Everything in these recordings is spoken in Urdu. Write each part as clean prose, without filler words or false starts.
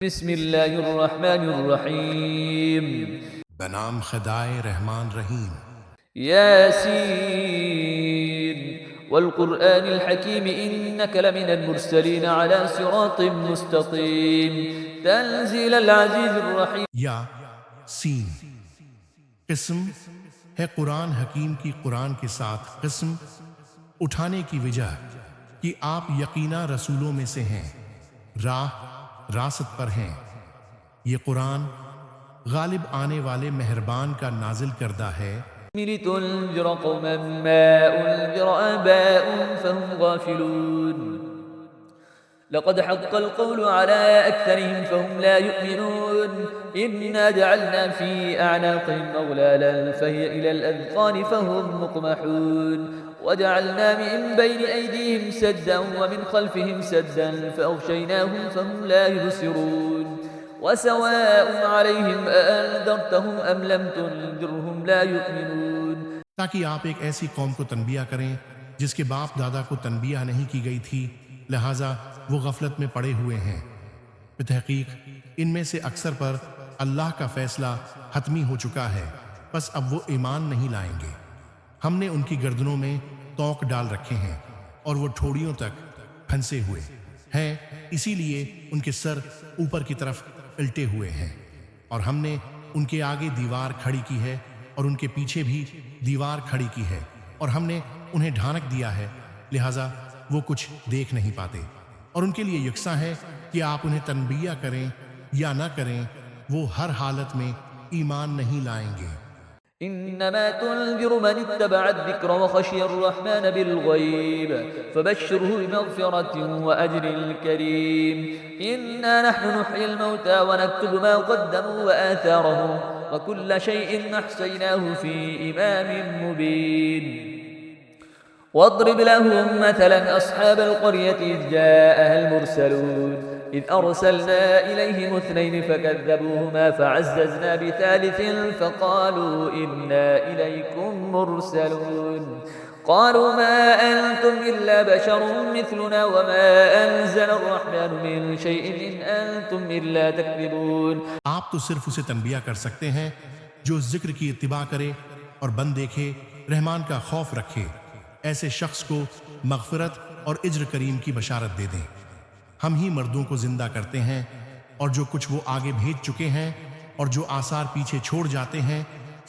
بسم اللہ الرحمن الرحیم بنام خدائے رحمان رحیم۔ یاسین والقرآن الحکیم انک لمن المرسلین علی صراط مستقیم تنزیل العزیز الرحیم۔ یا سین قسم ہے قرآن حکیم کی، قرآن کے ساتھ قسم اٹھانے کی وجہ کہ آپ یقینا رسولوں میں سے ہیں، راست پر ہیں۔ یہ قرآن غالب آنے والے مہربان کا نازل کردہ ہے۔ لتنذر قوما ما انذر آباؤهم فهم غافلون لقد حق القول على أكثرهم فهم لا يؤمنون إنا جعلنا في أعناقهم أغلالا فهي إلى الأذقان فهم مقمحون وجعلنا من بين أيديهم سدا ومن خلفهم سدا فأغشيناهم فهم لا يبصرون وسواء عليهم أأنذرتهم أم لم تنذرهم لا يؤمنون۔ تاکہ آپ ایک ایسی قوم کو تنبیہ کریں جس کے باپ دادا کو تنبیہ نہیں کی گئی تھی، لہٰذا وہ غفلت میں پڑے ہوئے ہیں۔ بتحقیق ان میں سے اکثر پر اللہ کا فیصلہ حتمی ہو چکا ہے، بس اب وہ ایمان نہیں لائیں گے۔ ہم نے ان کی گردنوں میں توق ڈال رکھے ہیں اور وہ ٹھوڑیوں تک پھنسے ہوئے ہیں، اسی لیے ان کے سر اوپر کی طرف الٹے ہوئے ہیں، اور ہم نے ان کے آگے دیوار کھڑی کی ہے اور ان کے پیچھے بھی دیوار کھڑی کی ہے، اور ہم نے انہیں ڈھانک دیا ہے، لہٰذا وہ کچھ دیکھ نہیں پاتے، اور ان کے لیے یکساں ہے کہ آپ انہیں تنبیہ کریں یا نہ کریں، وہ ہر حالت میں ایمان نہیں لائیں گے۔ انما تنذر من اتبع الذکر وخشی الرحمن بالغیب فبشره بمغفرة واجر کریم۔ انا نحن نحيي الموتى ونكتب ما قدموا وآثارهم وكل شيء احصيناه في امام مبين۔ واضرب لهم مثلا أصحاب القرية إذ جاءها المرسلون إذ أرسلنا إليهم اثنين فكذبوهما فعززنا بثالث فقالوا إنا إليكم مرسلون قالوا ما أنتم إلا بشر مثلنا وما أنزل الرحمن من شيء إن أنتم إلا تكذبون۔ آپ تو صرف اسے تنبیہ کر سکتے ہیں جو ذکر کی اتباع کرے اور بند دیکھے، رحمان کا خوف رکھے، ایسے شخص کو مغفرت اور اجر کریم کی بشارت دے دیں۔ ہم ہی مردوں کو زندہ کرتے ہیں، اور جو کچھ وہ آگے بھیج چکے ہیں اور جو آثار پیچھے چھوڑ جاتے ہیں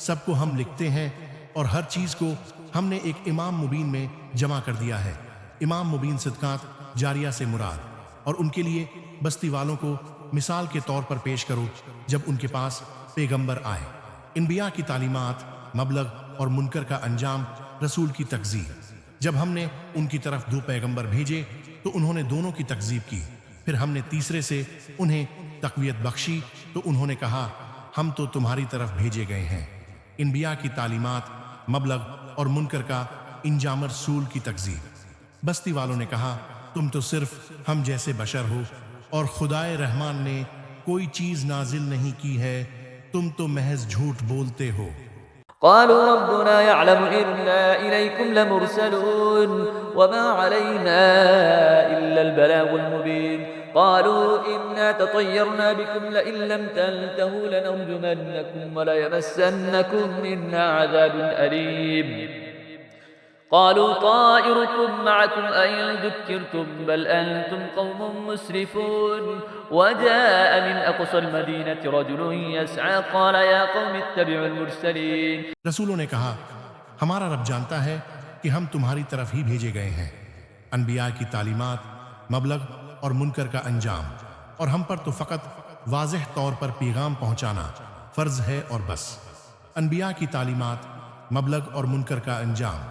سب کو ہم لکھتے ہیں، اور ہر چیز کو ہم نے ایک امام مبین میں جمع کر دیا ہے۔ امام مبین صدقات جاریہ سے مراد، اور ان کے لیے بستی والوں کو مثال کے طور پر پیش کرو جب ان کے پاس پیغمبر آئے۔ انبیاء کی تعلیمات، مبلغ اور منکر کا انجام، رسول کی تکذیب۔ جب ہم نے ان کی طرف دو پیغمبر بھیجے تو انہوں نے دونوں کی تکذیب کی، پھر ہم نے تیسرے سے انہیں تقویت بخشی تو انہوں نے کہا ہم تو تمہاری طرف بھیجے گئے ہیں۔ انبیاء کی تعلیمات، مبلغ اور منکر کا انجام، رسول کی تکذیب۔ بستی والوں نے کہا تم تو صرف ہم جیسے بشر ہو، اور خدائے رحمان نے کوئی چیز نازل نہیں کی ہے، تم تو محض جھوٹ بولتے ہو۔ قالوا ربنا يعلم إنا إليكم لمرسلون وما علينا إلا البلاغ المبين قالوا إنا تطيرنا بكم لئن لم تنتهوا لنرجمنكم وليمسنكم منا عذاب أليم قالوا طائركم معكم أئن ذكرتم بل أنتم قوم مسرفون وجاء من أقصى المدينة رجل يسعى قال يا قوم اتبعوا المرسلين۔ رسولوں نے کہا ہمارا رب جانتا ہے کہ ہم تمہاری طرف ہی بھیجے گئے ہیں۔ انبیاء کی تعلیمات، مبلغ اور منکر کا انجام، اور ہم پر تو فقط واضح طور پر پیغام پہنچانا فرض ہے اور بس۔ انبیاء کی تعلیمات، مبلغ اور منکر کا انجام۔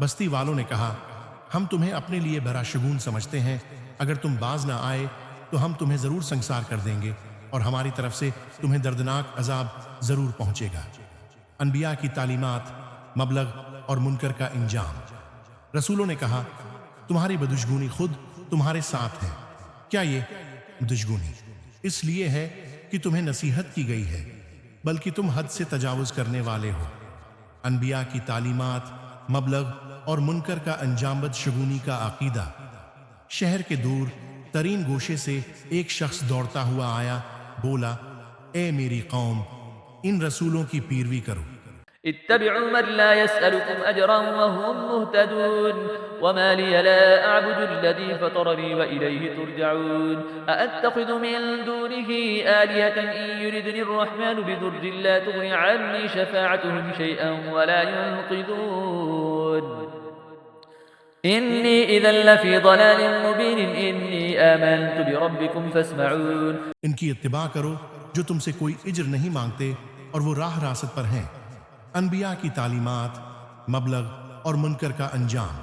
بستی والوں نے کہا ہم تمہیں اپنے لیے بھرا شگون سمجھتے ہیں، اگر تم باز نہ آئے تو ہم تمہیں ضرور سنگسار کر دیں گے، اور ہماری طرف سے تمہیں دردناک عذاب ضرور پہنچے گا۔ انبیاء کی تعلیمات، مبلغ اور منکر کا انجام۔ رسولوں نے کہا تمہاری بدشگونی خود تمہارے ساتھ ہے۔ کیا یہ بدشگونی اس لیے ہے کہ تمہیں نصیحت کی گئی ہے، بلکہ تم حد سے تجاوز کرنے والے ہو۔ انبیاء کی تعلیمات، مبلغ اور منکر کا انجام، بدشگونی کا عقیدہ، شہر کے دور ترین گوشے سے ایک شخص دوڑتا ہوا آیا، بولا، اے میری قوم، ان رسولوں کی پیروی کرو۔ اتبعوا من لا يسألكم أجرا وهم مهتدون وما لي لا أعبد الذي فطرني وإليه ترجعون أأتخذ من دونه آلهة إن يردني الرحمن بضر لا تغني عني شفاعتهم شيئا ولا ينقذون إني إذا لفي ضلال مبين إني آمنت بربكم فاسمعون۔ ان کی اتباع کرو جو تم سے کوئی اجر نہیں مانگتے اور وہ راہ راست پر ہیں، انبیاء کی تعلیمات، مبلغ اور منکر کا انجام،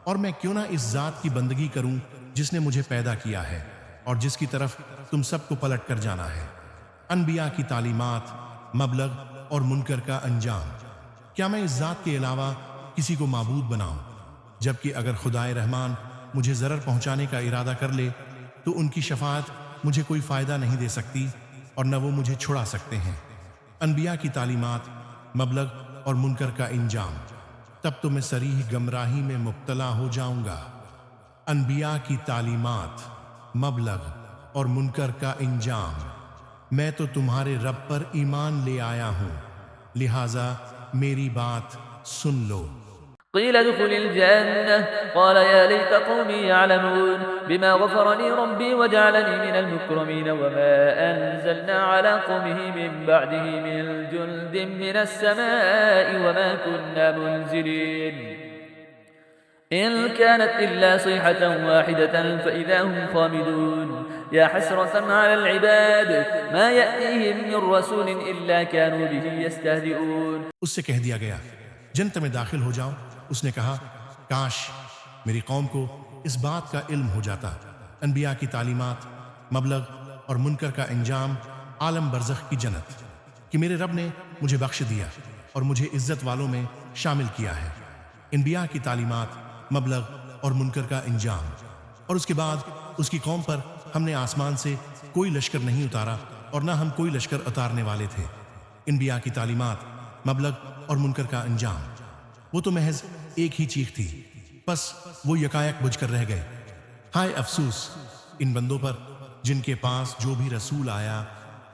اور میں کیوں نہ اس ذات کی بندگی کروں جس نے مجھے پیدا کیا ہے اور جس کی طرف تم سب کو پلٹ کر جانا ہے۔ انبیاء کی تعلیمات، مبلغ اور منکر کا انجام، کیا میں اس ذات کے علاوہ کسی کو معبود بناؤں؟ جبکہ اگر خدائے رحمان مجھے ضرر پہنچانے کا ارادہ کر لے تو ان کی شفاعت مجھے کوئی فائدہ نہیں دے سکتی اور نہ وہ مجھے چھڑا سکتے ہیں۔ انبیاء کی تعلیمات، مبلغ اور منکر کا انجام، تب تو میں صریح گمراہی میں مبتلا ہو جاؤں گا۔ انبیاء کی تعلیمات، مبلغ اور منکر کا انجام، میں تو تمہارے رب پر ایمان لے آیا ہوں، لہٰذا میری بات سن لو۔ قيل ادخل الجنة قال يا ليت قومي يعلمون بما غفر لي ربي وجعلني من المكرمين وما أنزلنا على قومه من بعده من جند من السماء وما كنا منزلين إن كانت إلا صيحة واحدة فإذا هم خامدون يا حسرة على العباد ما يأتيهم من رسول إلا كانوا به يستهزئون۔ اس سے کہہ دیا گیا جنت میں داخل ہو جاؤ۔ اس نے کہا کاش میری قوم کو اس بات کا علم ہو جاتا، انبیاء کی تعلیمات، مبلغ اور منکر کا انجام، عالم برزخ کی جنت، کہ میرے رب نے مجھے بخش دیا اور مجھے عزت والوں میں شامل کیا ہے۔ انبیاء کی تعلیمات، مبلغ اور منکر کا انجام، اور اس کے بعد اس کی قوم پر ہم نے آسمان سے کوئی لشکر نہیں اتارا اور نہ ہم کوئی لشکر اتارنے والے تھے۔ انبیاء کی تعلیمات، مبلغ اور منکر کا انجام، وہ تو محض ایک ہی چیخ تھی، بس وہ یکایک بجھ کر رہ گئے۔ ہائے افسوس ان بندوں پر جن کے پاس جو بھی رسول آیا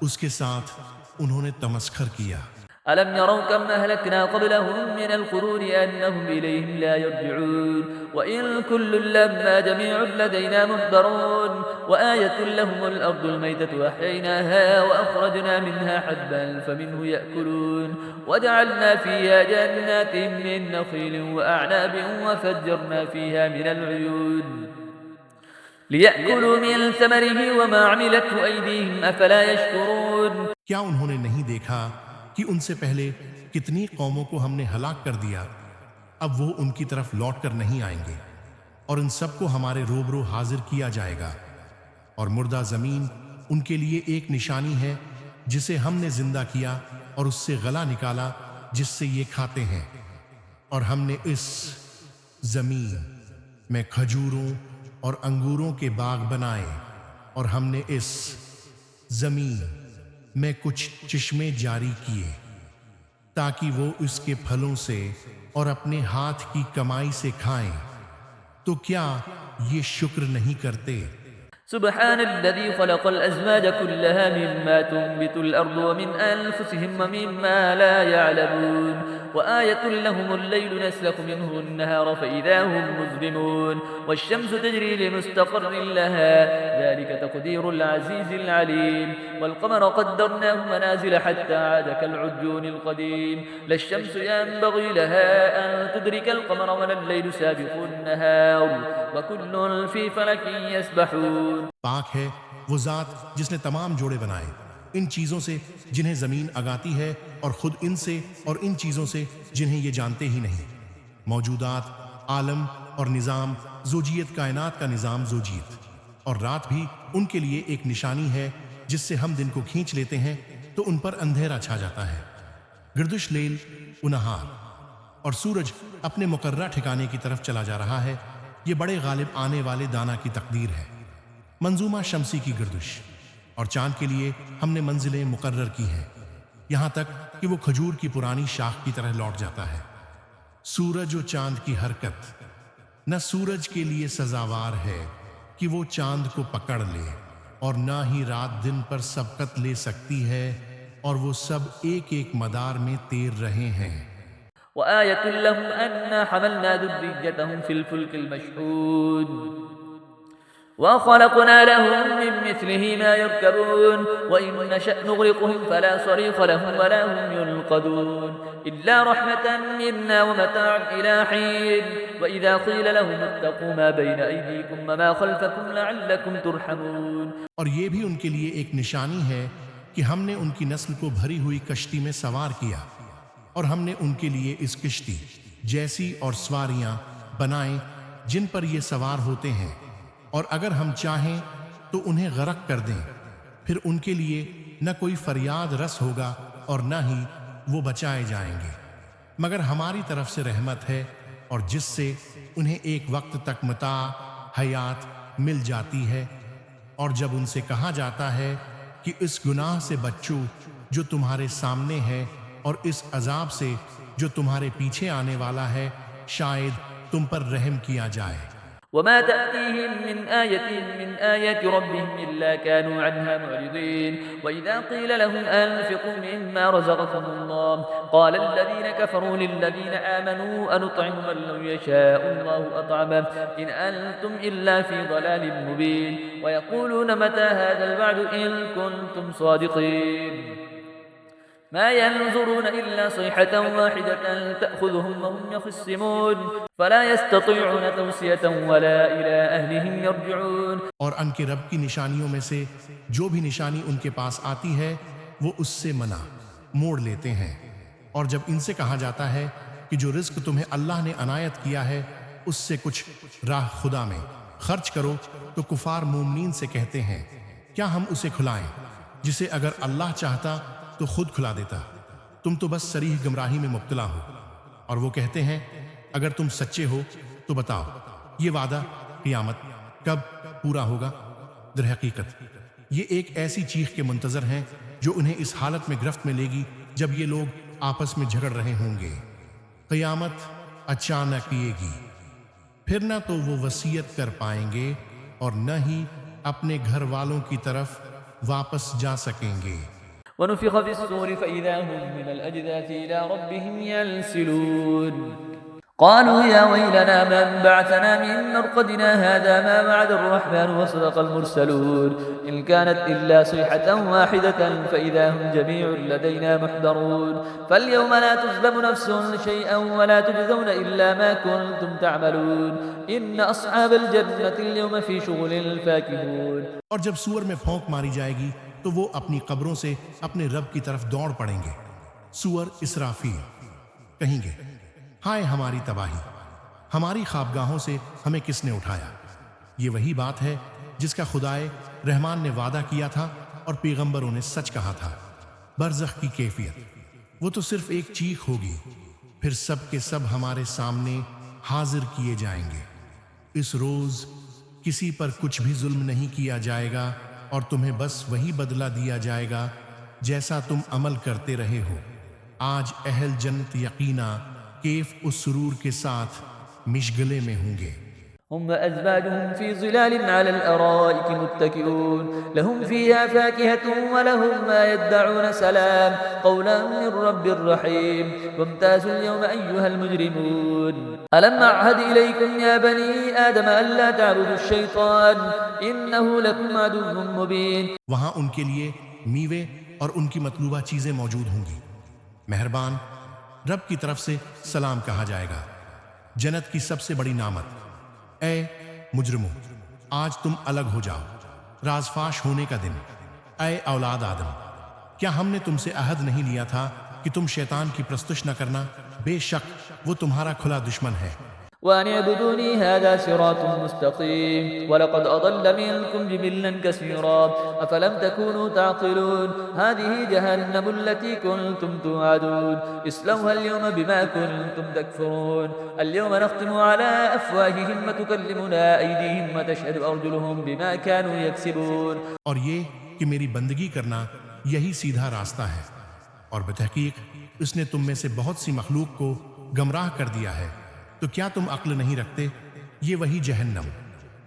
اس کے ساتھ انہوں نے تمسخر کیا۔ ألم يروا كم أهلكنا قبلهم من القرون أنهم إليهم لا يرجعون وإن كل لما جميع لدينا محضرون وآية لهم الأرض الميتة أحييناها وأخرجنا منها حبا فمنه يأكلون وجعلنا فيها جنات من نخيل وأعناب وفجرنا فيها من العيون ليأكلوا من ثمره وما عملته أيديهم أفلا يشكرون۔ کیا انہوں نے نہیں دیکھا کہ ان سے پہلے کتنی قوموں کو ہم نے ہلاک کر دیا، اب وہ ان کی طرف لوٹ کر نہیں آئیں گے، اور ان سب کو ہمارے روبرو حاضر کیا جائے گا، اور مردہ زمین ان کے لیے ایک نشانی ہے جسے ہم نے زندہ کیا اور اس سے غلہ نکالا جس سے یہ کھاتے ہیں، اور ہم نے اس زمین میں کھجوروں اور انگوروں کے باغ بنائے، اور ہم نے اس زمین میں کچھ چشمے جاری کیے تاکہ وہ اس کے پھلوں سے اور اپنے ہاتھ کی کمائی سے کھائیں، تو کیا یہ شکر نہیں کرتے؟ سبحان الذي خلق الأزواج كلها مما تنبت الأرض ومن أنفسهم ومما لا يعلمون وآية لهم الليل نسلخ منه النهار فإذا هم مظلمون والشمس تجري لمستقر لها ذلك تقدير العزيز العليم والقمر قدرناه منازل حتى عاد كالعرجون القديم لا الشمس ينبغي لها أن تدرك القمر ولا الليل سابق النهار وكل في فلك يسبحون۔ پاک ہے وہ ذات جس نے تمام جوڑے بنائے ان چیزوں سے جنہیں زمین اگاتی ہے اور خود ان سے اور ان چیزوں سے جنہیں یہ جانتے ہی نہیں۔ موجودات، عالم اور نظام زوجیت، کائنات کا نظام زوجیت، اور رات بھی ان کے لیے ایک نشانی ہے جس سے ہم دن کو کھینچ لیتے ہیں تو ان پر اندھیرا چھا جاتا ہے۔ گردش لیل و نہار، اور سورج اپنے مقررہ ٹھکانے کی طرف چلا جا رہا ہے۔ یہ بڑے غالب آنے والے دانا کی تقدیر ہے۔ منظومہ شمسی کی گردش، اور چاند کے لیے ہم نے منزلیں مقرر کی ہیں یہاں تک کہ وہ کھجور کی پرانی شاخ کی طرح لوٹ جاتا ہے۔ سورج و چاند کی حرکت نہ سورج کے لیے سزاوار ہے کہ وہ چاند کو پکڑ لے، اور نہ ہی رات دن پر سبقت لے سکتی ہے، اور وہ سب ایک ایک مدار میں تیر رہے ہیں۔ وآية لهم أنا حملنا ذريتهم في الفلك المشحون وخلقنا لهم من مثله ما يركبون وإن نشأ نغرقهم فلا صريخ لهم ولا هم ينقذون إلا رحمة منا ومتاعا إلى حين وإذا قيل لهم اتقوا ما بين أيديكم وما خلفكم لعلكم ترحمون۔ اور یہ بھی ان کے لیے ایک نشانی ہے کہ ہم نے ان کی نسل کو بھری ہوئی کشتی میں سوار کیا، اور ہم نے ان کے لیے اس کشتی جیسی اور سواریاں بنائیں جن پر یہ سوار ہوتے ہیں، اور اگر ہم چاہیں تو انہیں غرق کر دیں، پھر ان کے لیے نہ کوئی فریاد رس ہوگا اور نہ ہی وہ بچائے جائیں گے، مگر ہماری طرف سے رحمت ہے، اور جس سے انہیں ایک وقت تک متاع حیات مل جاتی ہے۔ اور جب ان سے کہا جاتا ہے کہ اس گناہ سے بچو جو تمہارے سامنے ہے، اور اس عذاب سے جو تمہارے پیچھے آنے والا ہے، شاید تم پر رحم کیا جائے۔ وما تأتيهم من آية من آيات ربهم إلا كانوا عنها معرضين وإذا قيل لهم أنفقوا مما رزقكم الله قال الذين كفروا للذين آمنوا أنطعم من لو يشاء الله أطعمه إن أنتم إلا في ضلال مبين ويقولون متى هذا الوعد إن كنتم صادقين ما ينظرون إلا صيحة واحدة تأخذهم وهم يخصمون فلا يستطيعون توصية ولا إلى أهلهم يرجعون۔ اور ان کے رب کی نشانیوں میں سے جو بھی نشانی ان کے پاس آتی ہے وہ اس سے منع موڑ لیتے ہیں، اور جب ان سے کہا جاتا ہے کہ جو رزق تمہیں اللہ نے عنایت کیا ہے اس سے کچھ راہ خدا میں خرچ کرو، تو کفار مومنین سے کہتے ہیں کیا ہم اسے کھلائیں جسے اگر اللہ چاہتا تو خود کھلا دیتا، تم تو بس صریح گمراہی میں مبتلا ہو۔ اور وہ کہتے ہیں اگر تم سچے ہو تو بتاؤ یہ وعدہ قیامت کب پورا ہوگا؟ در حقیقت یہ ایک ایسی چیخ کے منتظر ہیں جو انہیں اس حالت میں گرفت میں لے گی جب یہ لوگ آپس میں جھگڑ رہے ہوں گے۔ قیامت اچانک آئے گی، پھر نہ تو وہ وصیت کر پائیں گے اور نہ ہی اپنے گھر والوں کی طرف واپس جا سکیں گے۔ ونفخ في الصور فإذا هم من الأجداث إلى ربهم ينسلون قالوا يا ويلنا من بعثنا من مرقدنا هذا ما وعد الرحمن وصدق المرسلون إن كانت إلا صيحة واحدة فإذا هم جميع لدينا محضرون فاليوم لا تظلم نفس شيئا ولا تجزون إلا ما كنتم تعملون إن أصحاب الجنة اليوم في شغل فاكهون۔ اور جب سور میں پھونک ماری جائے گی تو وہ اپنی قبروں سے اپنے رب کی طرف دوڑ پڑیں گے۔ سور اسرافیل کہیں گے ہائے ہماری تباہی، ہماری خوابگاہوں سے ہمیں کس نے اٹھایا؟ یہ وہی بات ہے جس کا خدائے رحمان نے وعدہ کیا تھا اور پیغمبروں نے سچ کہا تھا۔ برزخ کی کیفیت وہ تو صرف ایک چیخ ہوگی، پھر سب کے سب ہمارے سامنے حاضر کیے جائیں گے۔ اس روز کسی پر کچھ بھی ظلم نہیں کیا جائے گا، اور تمہیں بس وہی بدلہ دیا جائے گا جیسا تم عمل کرتے رہے ہو۔ آج اہل جنت یقینا کیف اس سرور کے ساتھ مشغلے میں ہوں گے۔ هم أزواجهم في ظلال على الأرائك متكئون لهم فيها فاكهة ولهم ما يدعون سلام قولا من رب رحيم وامتازوا اليوم أيها المجرمون ألم أعهد إليكم يا بني آدم ألا تعبدوا الشيطان إنه لكم عدو مبين۔ وہاں ان کے لیے میوے اور ان کی مطلوبہ چیزیں موجود ہوں گی، مہربان رب کی طرف سے سلام کہا جائے گا۔ جنت کی سب سے بڑی نعمت اے مجرموں آج تم الگ ہو جاؤ، راز فاش ہونے کا دن۔ اے اولاد آدم کیا ہم نے تم سے عہد نہیں لیا تھا کہ تم شیطان کی پرستش نہ کرنا؟ بے شک وہ تمہارا کھلا دشمن ہے۔ وأن اعبدوني هذا صراط مستقيم ولقد أضل منكم جبلا كثيرا أفلم تكونوا تعقلون هذه جهنم التي كنتم توعدون اصلوها اليوم بما كنتم تكفرون اليوم نختم على أفواههم وتكلمنا أيديهم وتشهد أرجلهم بما كانوا يكسبون۔ اور یہ کہ میری بندگی کرنا یہی سیدھا راستہ ہے، اور بتحقیق اس نے تم میں سے بہت سی مخلوق کو گمراہ کر دیا ہے، تو کیا تم عقل نہیں رکھتے؟ یہ وہی جہنم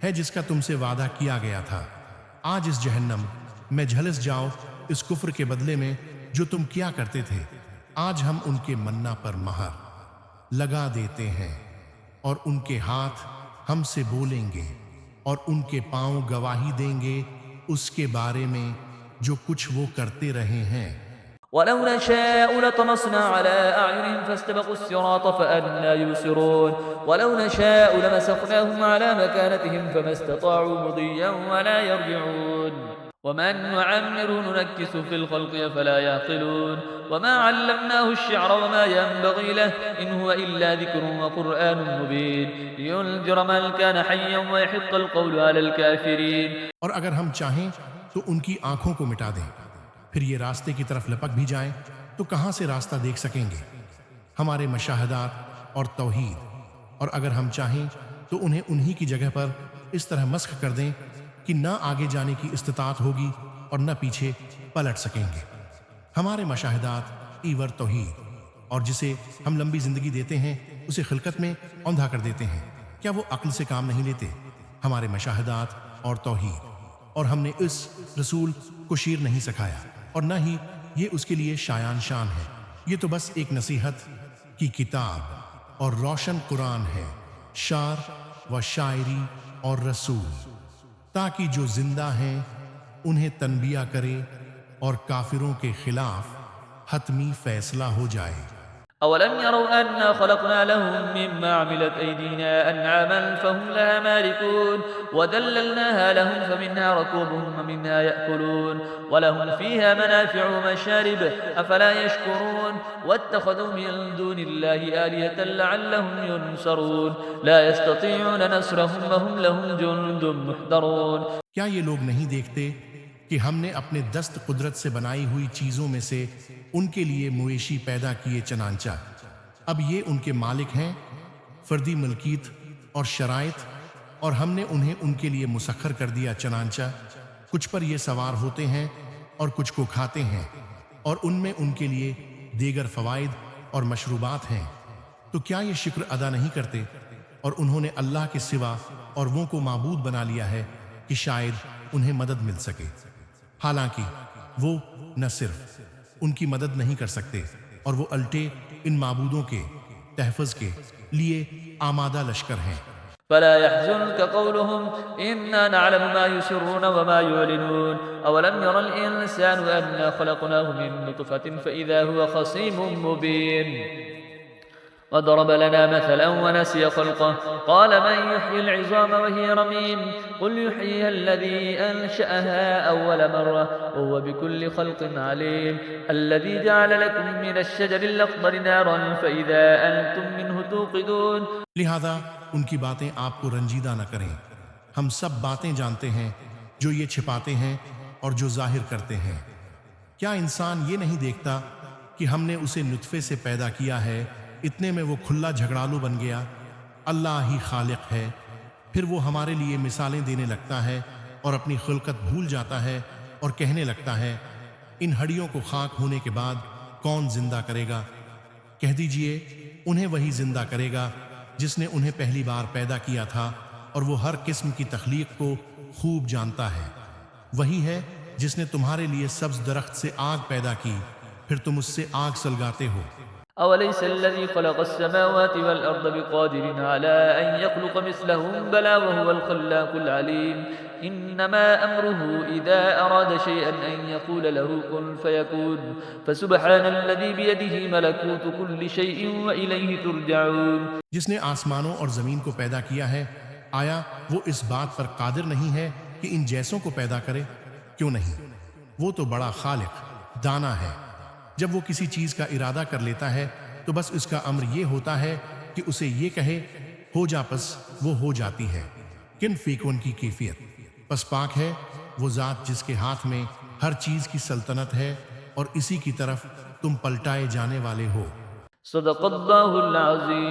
ہے جس کا تم سے وعدہ کیا گیا تھا۔ آج اس جہنم میں جھلس جاؤ اس کفر کے بدلے میں جو تم کیا کرتے تھے۔ آج ہم ان کے منا پر مہر لگا دیتے ہیں اور ان کے ہاتھ ہم سے بولیں گے اور ان کے پاؤں گواہی دیں گے اس کے بارے میں جو کچھ وہ کرتے رہے ہیں۔ ولو نشاء لطمسنا على أعينهم فاستبقوا الصراط فأنى يبصرون ولو نشاء لمسخناهم على مكانتهم فما استطاعوا مضيا ولا يرجعون ومن نعمره ننكسه في الخلق أفلا يعقلون وما علمناه الشعر وما ينبغي له إن هو إلا ذكر وقرآن مبين لينذر من كان حيا ويحق القول على الكافرين۔ اور اگر ہم چاہیں تو ان کی آنکھوں کو مٹا دیں، پھر یہ راستے کی طرف لپک بھی جائیں تو کہاں سے راستہ دیکھ سکیں گے؟ ہمارے مشاہدات اور توحید، اور اگر ہم چاہیں تو انہیں انہی کی جگہ پر اس طرح مسخ کر دیں کہ نہ آگے جانے کی استطاعت ہوگی اور نہ پیچھے پلٹ سکیں گے۔ ہمارے مشاہدات ایور توحید، اور جسے ہم لمبی زندگی دیتے ہیں اسے خلقت میں اوندھا کر دیتے ہیں۔ کیا وہ عقل سے کام نہیں لیتے؟ ہمارے مشاہدات اور توحید، اور ہم نے اس رسول کو شیر نہیں سکھایا اور نہ ہی یہ اس کے لیے شایان شان ہے۔ یہ تو بس ایک نصیحت کی کتاب اور روشن قرآن ہے، شعر و شاعری اور رسول، تاکہ جو زندہ ہیں انہیں تنبیہ کرے اور کافروں کے خلاف حتمی فیصلہ ہو جائے۔ أولم يروا أنا خلقنا لهم مما عملت أيدينا أنعاما فهم لها مالكون وذللناها لهم فمنها ركوبهم ومنها يأكلون ولهم فيها منافع ومشارب أفلا يشكرون واتخذوا من دون الله آلهة لعلهم ينصرون لا يستطيعون نصرهم وهم لهم جند محضرون۔ کیا یہ لوگ نہیں دیکھتے کہ ہم نے اپنے دست قدرت سے بنائی ہوئی چیزوں میں سے ان کے لیے مویشی پیدا کیے، چنانچہ اب یہ ان کے مالک ہیں، فردی ملکیت اور شرائط، اور ہم نے انہیں ان کے لیے مسخر کر دیا، چنانچہ کچھ پر یہ سوار ہوتے ہیں اور کچھ کو کھاتے ہیں، اور ان میں ان کے لیے دیگر فوائد اور مشروبات ہیں۔ تو کیا یہ شکر ادا نہیں کرتے؟ اور انہوں نے اللہ کے سوا اور وہ کو معبود بنا لیا ہے کہ شاید انہیں مدد مل سکے، حالانکہ وہ نہ صرف ان کی مدد نہیں کر سکتے اور وہ الٹے ان معبودوں کے تحفظ کے لیے آمادہ لشکر ہیں۔ فلا يحزنك قولهم إنا نعلم ما يسرون وما يعلنون أولم ير الإنسان أنا خلقناه من نطفة فإذا هو خصيم مبين وضرب لنا مثلا ونسي خلقه قال من يحيي العظام وهي رميم قل يحييها الذي أنشأها أول مرة وهو بكل خلق عليم الذي جعل لكم من الشجر الأخضر نارا فإذا أنتم منه توقدون۔ لہذا ان کی باتیں آپ کو رنجیدہ نہ کریں، ہم سب باتیں جانتے ہیں جو یہ چھپاتے ہیں اور جو ظاہر کرتے ہیں۔ کیا انسان یہ نہیں دیکھتا کہ ہم نے اسے نطفے سے پیدا کیا ہے، اتنے میں وہ کھلا جھگڑالو بن گیا؟ اللہ ہی خالق ہے، پھر وہ ہمارے لیے مثالیں دینے لگتا ہے اور اپنی خلقت بھول جاتا ہے اور کہنے لگتا ہے ان ہڈیوں کو خاک ہونے کے بعد کون زندہ کرے گا؟ کہہ دیجئے انہیں وہی زندہ کرے گا جس نے انہیں پہلی بار پیدا کیا تھا، اور وہ ہر قسم کی تخلیق کو خوب جانتا ہے۔ وہی ہے جس نے تمہارے لیے سبز درخت سے آگ پیدا کی، پھر تم اس سے آگ سلگاتے ہو۔ أوليس الذي خلق السماوات والأرض بقادر على أن يخلق مثلهم بلى وهو الخلاق العليم إنما أمره إذا أراد شيئا أن يقول له كن فيكون فسبحان الذي بيده ملكوت كل شيء وإليه ترجعون۔ جس نے آسمانوں اور زمین کو پیدا کیا ہے، آیا وہ اس بات پر قادر نہیں ہے کہ ان جیسوں کو پیدا کرے؟ کیوں نہیں، وہ تو بڑا خالق دانا ہے۔ جب وہ کسی چیز کا ارادہ کر لیتا ہے تو بس اس کا امر یہ ہوتا ہے کہ اسے یہ کہے ہو جا، پس وہ ہو جاتی ہے۔ کن فیکون کی کیفیت، پس پاک ہے وہ ذات جس کے ہاتھ میں ہر چیز کی سلطنت ہے اور اسی کی طرف تم پلٹائے جانے والے ہو۔ صدق اللہ العظیم۔